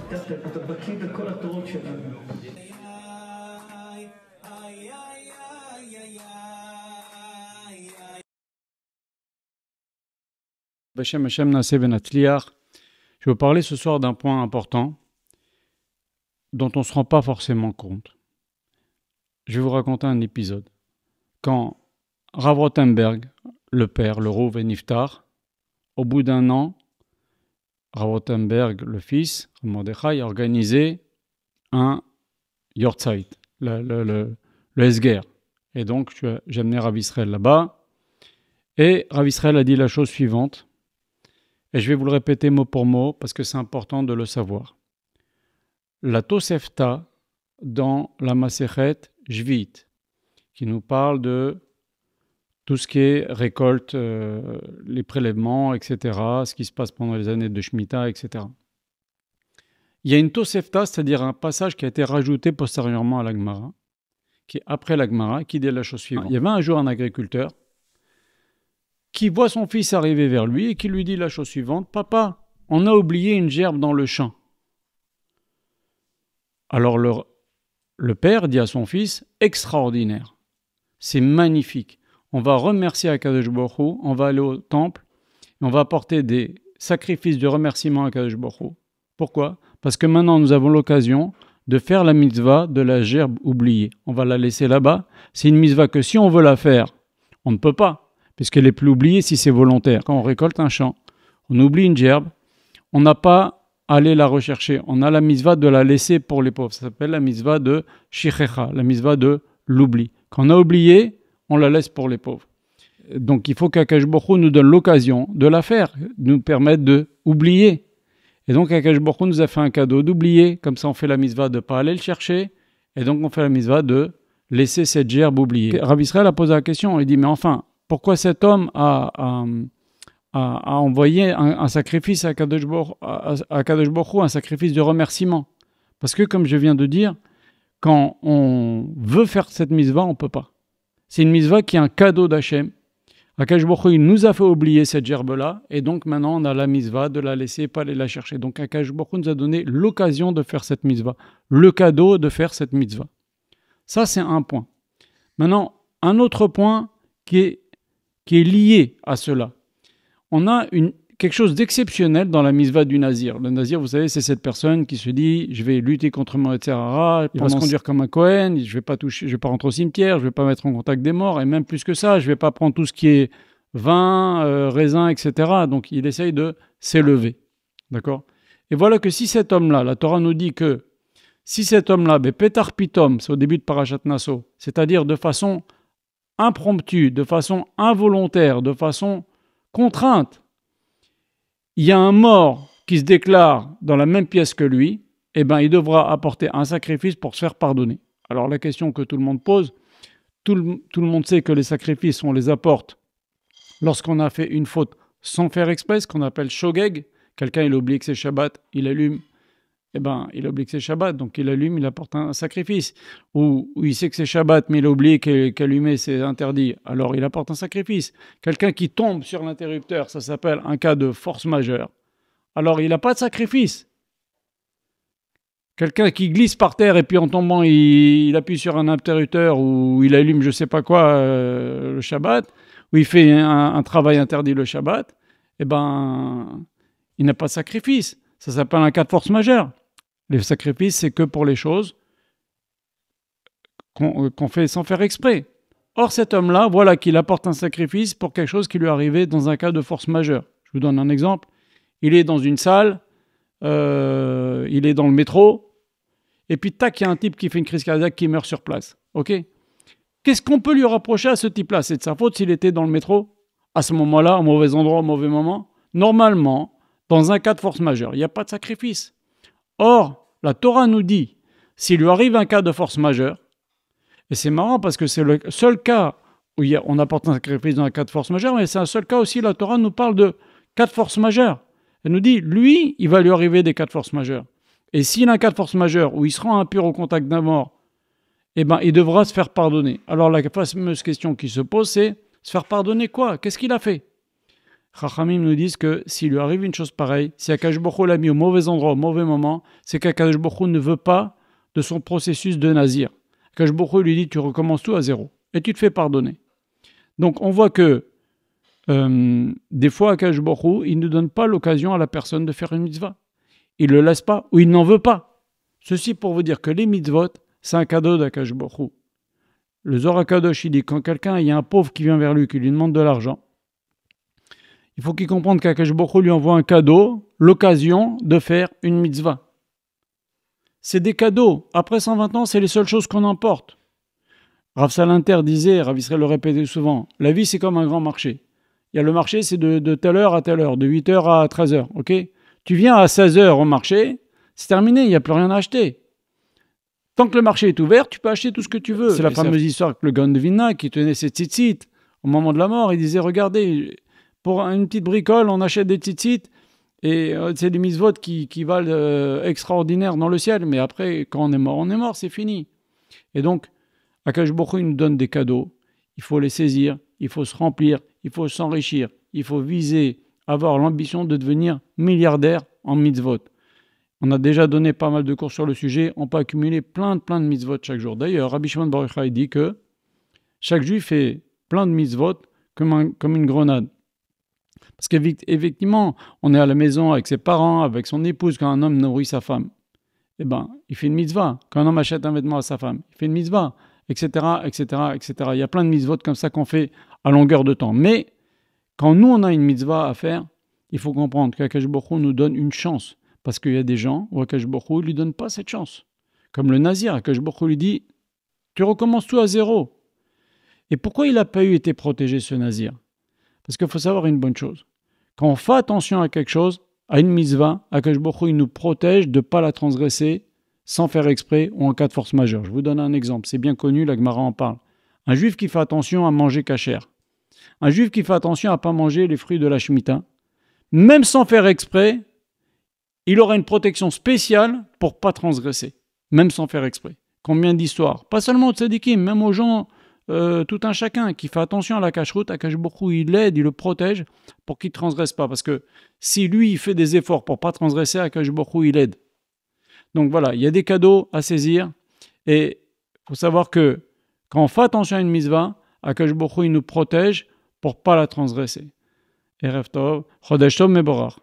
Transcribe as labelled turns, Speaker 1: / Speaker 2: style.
Speaker 1: אתה בקיא בכל התורות שלנו.
Speaker 2: Beshem Hashem Naaseh V'Natzliach. Je vais vous parler ce soir d'un point important dont on ne se rend pas forcément compte. Je vais vous raconter un épisode. Quand Rav Rothenberg, le père, le Rouv et Niftar, au bout d'un an, Rav Rothenberg, le fils, Mordechai, a organisé un Yortzeit, le Esger. Et donc, j'ai amené Rav Israël là-bas. Et Rav Israël a dit la chose suivante. Et je vais vous le répéter mot pour mot parce que c'est important de le savoir. La Tosefta dans la Masechet Jvit, qui nous parle de tout ce qui est récolte, les prélèvements, etc., ce qui se passe pendant les années de Shemitah, etc. Il y a une Tosefta, c'est-à-dire un passage qui a été rajouté postérieurement à la Gemara, qui est après la Gemara, qui dit la chose suivante. Il y avait un jour un agriculteur qui voit son fils arriver vers lui et qui lui dit la chose suivante. « Papa, on a oublié une gerbe dans le champ. » Alors le père dit à son fils « Extraordinaire, c'est magnifique. On va remercier Akadosh Baruch Hu, on va aller au temple et on va apporter des sacrifices de remerciement à Akadosh Baruch Hu. » Pourquoi ? Parce que maintenant nous avons l'occasion de faire la mitzvah de la gerbe oubliée. On va la laisser là-bas. C'est une mitzvah que si on veut la faire, on ne peut pas. Puisqu'elle est plus oubliée si c'est volontaire. Quand on récolte un champ, on oublie une gerbe, on n'a pas à aller la rechercher. On a la mitzvah de la laisser pour les pauvres. Ça s'appelle la mitzvah de shichecha, la mitzvah de l'oubli. Quand on a oublié, on la laisse pour les pauvres. Donc il faut qu'Akadosh Baruch Hu nous donne l'occasion de la faire, nous permettre d'oublier. Et donc Akadosh Baruch Hu nous a fait un cadeau d'oublier. Comme ça on fait la mitzvah de ne pas aller le chercher. Et donc on fait la mitzvah de laisser cette gerbe oubliée. Rav Israël a posé la question, il dit mais enfin, pourquoi cet homme a envoyé un sacrifice à Kadosh Baruch Hu, un sacrifice de remerciement? Parce que, comme je viens de dire, quand on veut faire cette mitzvah, on ne peut pas. C'est une mitzvah qui est un cadeau d'Hachem. Akadosh Baruch Hu, il nous a fait oublier cette gerbe-là, et donc maintenant on a la mitzvah de la laisser, pas aller la chercher. Donc Akadosh Baruch Hu nous a donné l'occasion de faire cette mitzvah, le cadeau de faire cette mitzvah. Ça, c'est un point. Maintenant, un autre point qui est lié à cela. On a quelque chose d'exceptionnel dans la mitzvah du nazir. Le nazir, vous savez, c'est cette personne qui se dit « je vais lutter contre mon etc. Il va se conduire comme un Kohen, je vais pas toucher, je vais pas rentrer au cimetière, je vais pas mettre en contact des morts, et même plus que ça, je vais pas prendre tout ce qui est vin, raisin, etc. » Donc il essaye de s'élever. D'accord ? Et voilà que si cet homme-là, la Torah nous dit que si cet homme-là, Petar Pitom, c'est au début de Parashat Naso, c'est-à-dire de façon impromptue, de façon involontaire, de façon contrainte, il y a un mort qui se déclare dans la même pièce que lui, eh bien, il devra apporter un sacrifice pour se faire pardonner. Alors la question que tout le monde pose, tout le monde sait que les sacrifices, on les apporte lorsqu'on a fait une faute sans faire exprès, ce qu'on appelle shogeg. Quelqu'un, il oublie que c'est Shabbat, il allume, eh ben, il oublie que c'est Shabbat, donc il allume, il apporte un sacrifice. Ou il sait que c'est Shabbat, mais il a oublié qu'allumer c'est interdit, alors il apporte un sacrifice. Quelqu'un qui tombe sur l'interrupteur, ça s'appelle un cas de force majeure. Alors il n'a pas de sacrifice. Quelqu'un qui glisse par terre et puis en tombant, il appuie sur un interrupteur ou il allume je ne sais pas quoi le Shabbat, ou il fait un travail interdit le Shabbat, eh ben, il n'a pas de sacrifice. Ça s'appelle un cas de force majeure. Les sacrifices, c'est que pour les choses qu'on fait sans faire exprès. Or, cet homme-là, voilà qu'il apporte un sacrifice pour quelque chose qui lui est arrivé dans un cas de force majeure. Je vous donne un exemple. Il est dans une salle, il est dans le métro, et puis tac, il y a un type qui fait une crise cardiaque qui meurt sur place. Ok ? Qu'est-ce qu'on peut lui reprocher à ce type-là ? C'est de sa faute s'il était dans le métro, à ce moment-là, au mauvais endroit, au mauvais moment. Normalement, dans un cas de force majeure, il n'y a pas de sacrifice. Or, la Torah nous dit, s'il lui arrive un cas de force majeure, et c'est marrant parce que c'est le seul cas où on apporte un sacrifice dans un cas de force majeure, mais c'est un seul cas aussi, la Torah nous parle de cas de force majeure. Elle nous dit, lui, il va lui arriver des cas de force majeure. Et s'il a un cas de force majeure où il se rend impur au contact d'un mort, eh ben, il devra se faire pardonner. Alors la fameuse question qui se pose, c'est se faire pardonner quoi ? Qu'est-ce qu'il a fait ? Chachamim nous disent que s'il lui arrive une chose pareille, si Akadosh Baruch Hu l'a mis au mauvais endroit, au mauvais moment, c'est qu'Akadosh Baruch Hu ne veut pas de son processus de nazir. Akadosh Baruch Hu lui dit tu recommences tout à zéro et tu te fais pardonner. Donc on voit que des fois Akadosh Baruch Hu, il ne donne pas l'occasion à la personne de faire une mitzvah. Il ne le laisse pas ou il n'en veut pas. Ceci pour vous dire que les mitzvot, c'est un cadeau d'Akadosh Baruch Hu. Le Zohar HaKadosh, il dit quand quelqu'un, il y a un pauvre qui vient vers lui, qui lui demande de l'argent, il faut qu'il comprenne qu'Akadosh Baruch Hu lui envoie un cadeau, l'occasion de faire une mitzvah. C'est des cadeaux. Après 120 ans, c'est les seules choses qu'on emporte. Rav Salinter disait, Rav Israël le répétait souvent, la vie c'est comme un grand marché. Il y a le marché, c'est de telle heure à telle heure, de 8h à 13h, ok ? Tu viens à 16h au marché, c'est terminé, il n'y a plus rien à acheter. Tant que le marché est ouvert, tu peux acheter tout ce que tu veux. C'est la fameuse histoire avec le Gaon de Vilna qui tenait ses tzitzit. Au moment de la mort, il disait, regardez, pour une petite bricole, on achète des tzitzit et c'est des mitzvot qui valent extraordinaire dans le ciel. Mais après, quand on est mort, c'est fini. Et donc, Akadosh Baruch Hu nous donne des cadeaux. Il faut les saisir, il faut se remplir, il faut s'enrichir, il faut viser, avoir l'ambition de devenir milliardaire en mitzvot. On a déjà donné pas mal de cours sur le sujet. On peut accumuler plein de mitzvot chaque jour. D'ailleurs, Rabbi Shimon Bar Yochai dit que chaque juif fait plein de mitzvot comme une grenade. Parce qu'effectivement, on est à la maison avec ses parents, avec son épouse, quand un homme nourrit sa femme. Eh ben, il fait une mitzvah. Quand un homme achète un vêtement à sa femme, il fait une mitzvah, etc., etc., etc. Il y a plein de mitzvot comme ça qu'on fait à longueur de temps. Mais quand nous, on a une mitzvah à faire, il faut comprendre qu'Akadosh Baruch Hu nous donne une chance. Parce qu'il y a des gens où Akadosh Baruch Hu ne lui donne pas cette chance. Comme le nazir, Akadosh Baruch Hu lui dit « Tu recommences tout à zéro ». Et pourquoi il n'a pas été protégé, ce nazir ? Parce qu'il faut savoir une bonne chose. Quand on fait attention à quelque chose, à une mitzvah, Akadosh Baruch Hu, il nous protège de ne pas la transgresser sans faire exprès ou en cas de force majeure. Je vous donne un exemple, c'est bien connu, la Gemara en parle. Un juif qui fait attention à manger kasher. Un juif qui fait attention à ne pas manger les fruits de la Shemitah, même sans faire exprès, il aura une protection spéciale pour ne pas transgresser, même sans faire exprès. Combien d'histoires, pas seulement aux tzadikim, même aux gens, tout un chacun qui fait attention à la cacheroute, Akadosh Baruch Hu, il l'aide, il le protège pour qu'il ne transgresse pas. Parce que si lui, il fait des efforts pour ne pas transgresser, Akadosh Baruch Hu, il aide. Donc voilà, il y a des cadeaux à saisir. Et il faut savoir que quand on fait attention à une mitzvah, Akadosh Baruch Hu, il nous protège pour ne pas la transgresser. Erev Tov, Chodesh Tov Meborach.